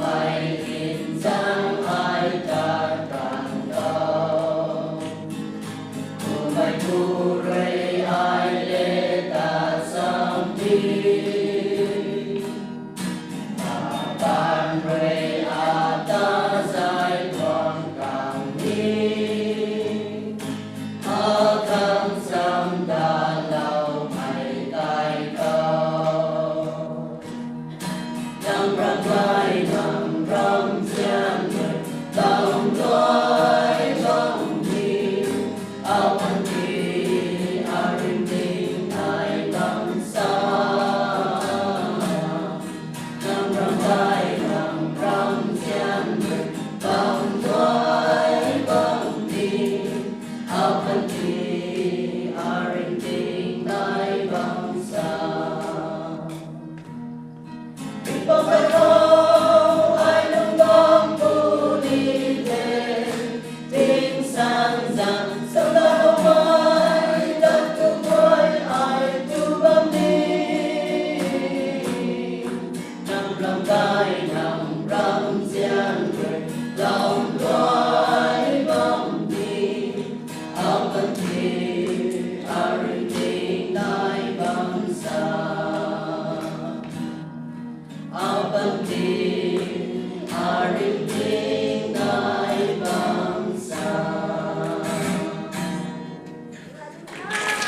mày in dáng ai ta càng đau mày tu rây ai lê ta sam đi ban rây a ta dài còn càng đi a khang sam đa lâu mày tai cao nằm răng vai nằm răng gian người lòng đôi lòng đi ao thân đi a rin tình ai lòng xa nằm răng vai nằm răng gian người lòng đôi lòng đi ao thân đi a rin tình ai lòng xa. Bông bay không ai nâng bóng tu đi về tiếng sang rằng sao đâu mai đất tu quay ai tu bám đi nằm lòng tay nằm răng gian người lòng đói bóng đi áo vẫn thì a rin tình ai băng xa. I'll